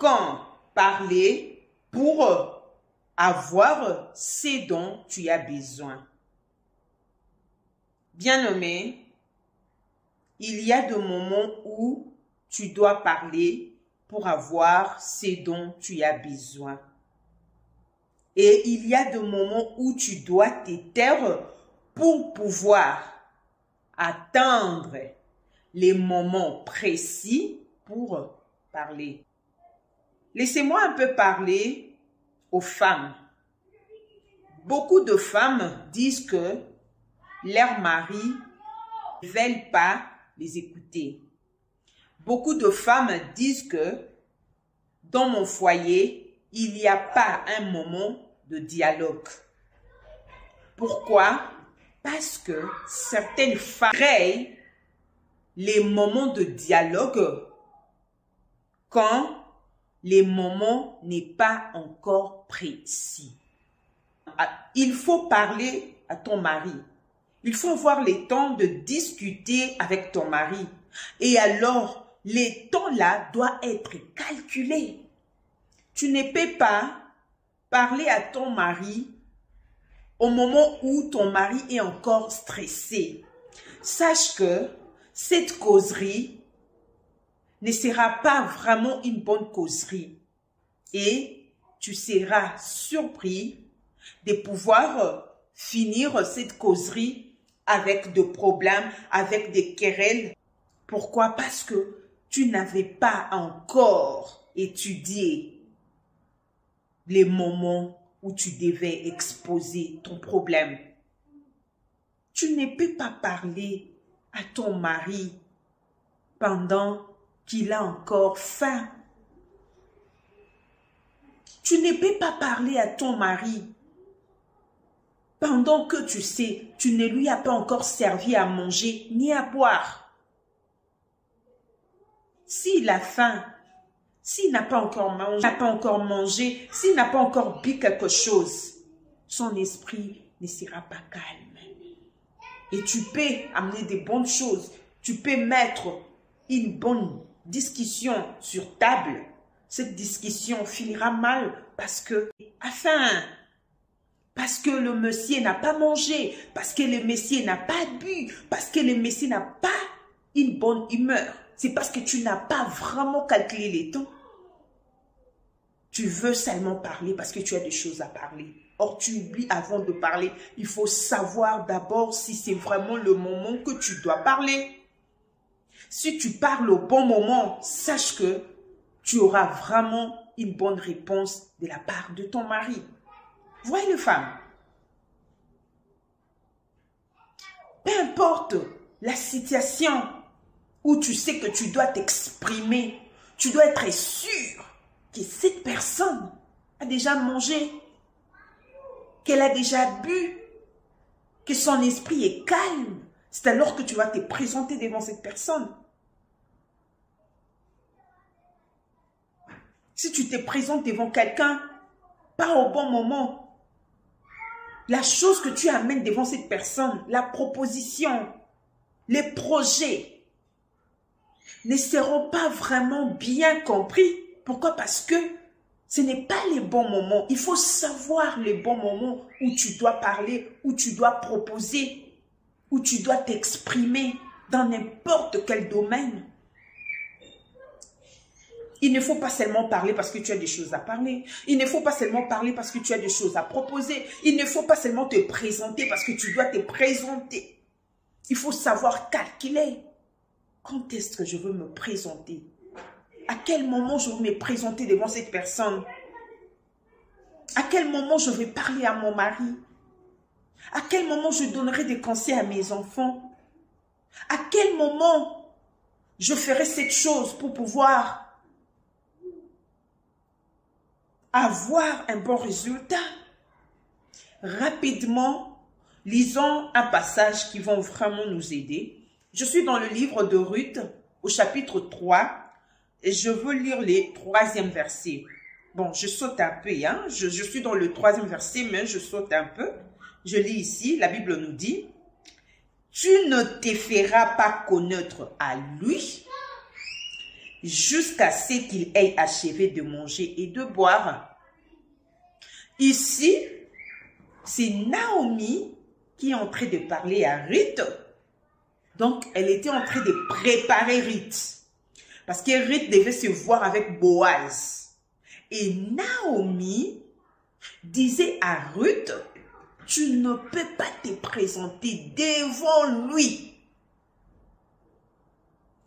quand parler pour avoir ce dont tu as besoin. Bien-aimé, il y a des moments où tu dois parler pour avoir ce dont tu as besoin. Et il y a des moments où tu dois te taire pour pouvoir attendre les moments précis pour parler. Laissez-moi un peu parler aux femmes. Beaucoup de femmes disent que leurs maris ne veulent pas les écouter. Beaucoup de femmes disent que dans mon foyer, il n'y a pas un moment de dialogue. Pourquoi? Parce que certaines femmes créent les moments de dialogue quand les moments n'est pas encore précis. Il faut parler à ton mari. Il faut avoir le temps de discuter avec ton mari. Et alors, les temps-là doivent être calculés. Tu ne peux pas parler à ton mari au moment où ton mari est encore stressé. Sache que cette causerie ne sera pas vraiment une bonne causerie. Et tu seras surpris de pouvoir finir cette causerie avec des problèmes, avec des querelles. Pourquoi? Parce que tu n'avais pas encore étudié les moments où tu devais exposer ton problème. Tu ne peux pas parler à ton mari pendant qu'il a encore faim. Tu ne peux pas parler à ton mari pendant que tu sais, tu ne lui as pas encore servi à manger ni à boire. S'il a faim, s'il n'a pas encore mangé, s'il n'a pas encore bu quelque chose, son esprit ne sera pas calme. Et tu peux amener des bonnes choses. Tu peux mettre une bonne discussion sur table. Cette discussion finira mal parce que le monsieur n'a pas mangé, parce que le monsieur n'a pas bu, parce que le monsieur n'a pas une bonne humeur. C'est parce que tu n'as pas vraiment calculé les temps. Tu veux seulement parler parce que tu as des choses à parler. Or, tu oublies avant de parler. Il faut savoir d'abord si c'est vraiment le moment que tu dois parler. Si tu parles au bon moment, sache que tu auras vraiment une bonne réponse de la part de ton mari. Voyez les femmes. Peu importe la situation où tu sais que tu dois t'exprimer, tu dois être sûr que cette personne a déjà mangé, qu'elle a déjà bu, que son esprit est calme. C'est alors que tu vas te présenter devant cette personne. Si tu te présentes devant quelqu'un, pas au bon moment, la chose que tu amènes devant cette personne, la proposition, les projets, ne seront pas vraiment bien compris. Pourquoi? Parce que ce n'est pas les bons moments. Il faut savoir les bons moments où tu dois parler, où tu dois proposer, où tu dois t'exprimer dans n'importe quel domaine. Il ne faut pas seulement parler parce que tu as des choses à parler. Il ne faut pas seulement parler parce que tu as des choses à proposer. Il ne faut pas seulement te présenter parce que tu dois te présenter. Il faut savoir calculer. Quand est-ce que je veux me présenter? À quel moment je veux me présenter devant cette personne? À quel moment je vais parler à mon mari? À quel moment je donnerai des conseils à mes enfants? À quel moment je ferai cette chose pour pouvoir avoir un bon résultat? Rapidement, lisons un passage qui va vraiment nous aider. Je suis dans le livre de Ruth, au chapitre 3, et je veux lire les 3e versets. Bon, je saute un peu, hein. Je suis dans le 3e verset, mais je saute un peu. Je lis ici, la Bible nous dit, « Tu ne te feras pas connaître à lui, jusqu'à ce qu'il ait achevé de manger et de boire. Ici, c'est Naomi qui est en train de parler à Ruth. Donc, elle était en train de préparer Ruth. Parce que Ruth devait se voir avec Boaz. Et Naomi disait à Ruth, tu ne peux pas te présenter devant lui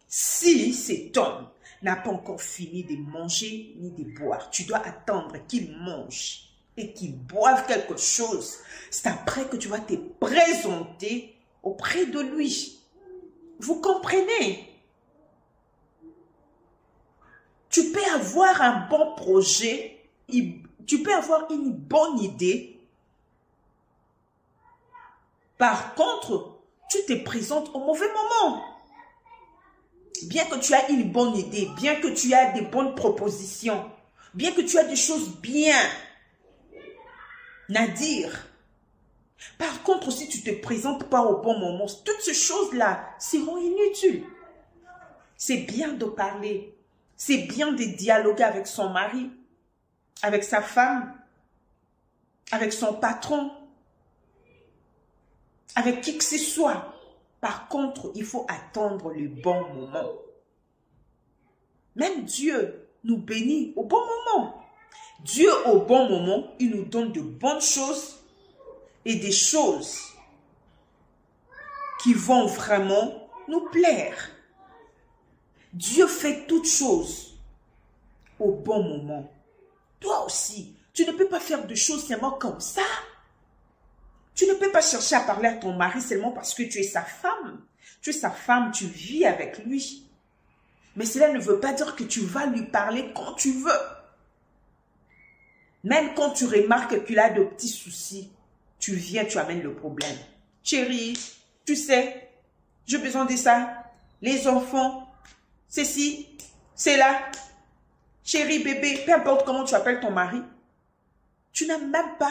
si cet homme n'a pas encore fini de manger ni de boire. Tu dois attendre qu'il mange et qu'il boive quelque chose. C'est après que tu vas te présenter auprès de lui. Vous comprenez? Tu peux avoir un bon projet, tu peux avoir une bonne idée. Par contre, tu te présentes au mauvais moment. Bien que tu aies une bonne idée, bien que tu aies des bonnes propositions, bien que tu aies des choses bien à dire. Par contre, si tu ne te présentes pas au bon moment, toutes ces choses-là seront inutiles. C'est bien de parler. C'est bien de dialoguer avec son mari, avec sa femme, avec son patron, avec qui que ce soit. Par contre, il faut attendre le bon moment. Même Dieu nous bénit au bon moment. Dieu, au bon moment, il nous donne de bonnes choses et des choses qui vont vraiment nous plaire. Dieu fait toutes choses au bon moment. Toi aussi, tu ne peux pas faire de choses seulement comme ça. Tu ne peux pas chercher à parler à ton mari seulement parce que tu es sa femme. Tu es sa femme, tu vis avec lui. Mais cela ne veut pas dire que tu vas lui parler quand tu veux. Même quand tu remarques qu'il a de petits soucis, tu viens, tu amènes le problème. Chérie, tu sais, j'ai besoin de ça. Les enfants, ceci, c'est là. Chérie, bébé, peu importe comment tu appelles ton mari, tu n'as même pas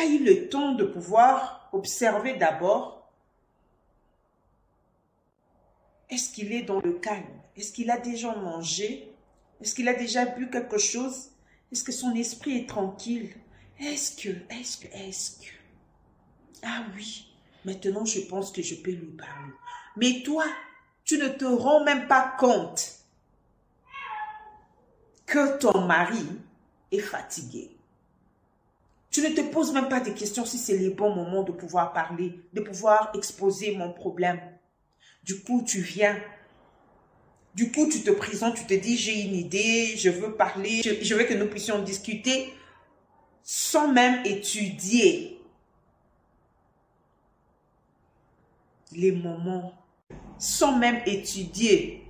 eu le temps de pouvoir observer d'abord. Est-ce qu'il est dans le calme? Est-ce qu'il a déjà mangé? Est-ce qu'il a déjà bu quelque chose? Est-ce que son esprit est tranquille? Est-ce que... Ah oui, maintenant je pense que je peux lui parler. Mais toi, tu ne te rends même pas compte que ton mari est fatigué. Tu ne te poses même pas de questions si c'est le bon moment de pouvoir parler, de pouvoir exposer mon problème. Du coup, tu viens. Du coup, tu te présentes, tu te dis, j'ai une idée, je veux parler, je veux que nous puissions discuter sans même étudier les moments, sans même étudier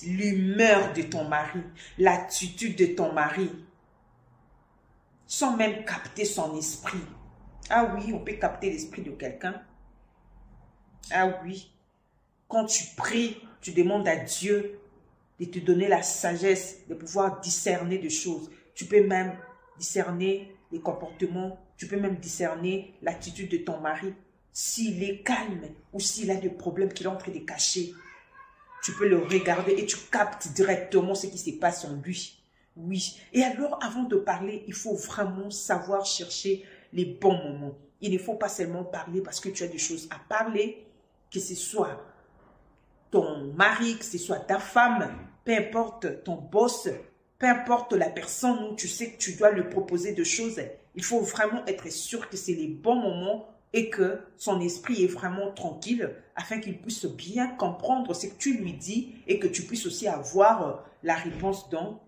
l'humeur de ton mari, l'attitude de ton mari, sans même capter son esprit. Ah oui, on peut capter l'esprit de quelqu'un. Ah oui, quand tu pries, tu demandes à Dieu de te donner la sagesse, de pouvoir discerner des choses. Tu peux même discerner les comportements, tu peux même discerner l'attitude de ton mari. S'il est calme ou s'il a des problèmes qu'il est en train de cacher, tu peux le regarder et tu captes directement ce qui se passe en lui. Oui. Et alors, avant de parler, il faut vraiment savoir chercher les bons moments. Il ne faut pas seulement parler parce que tu as des choses à parler, que ce soit ton mari, que ce soit ta femme, peu importe ton boss, peu importe la personne où tu sais que tu dois lui proposer des choses. Il faut vraiment être sûr que c'est les bons moments et que son esprit est vraiment tranquille afin qu'il puisse bien comprendre ce que tu lui dis et que tu puisses aussi avoir la réponse dont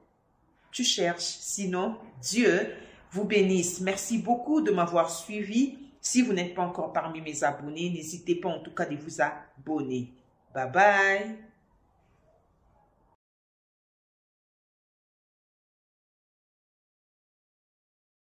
tu cherches. Sinon, Dieu vous bénisse. Merci beaucoup de m'avoir suivi. Si vous n'êtes pas encore parmi mes abonnés, n'hésitez pas en tout cas de vous abonner. Bye bye.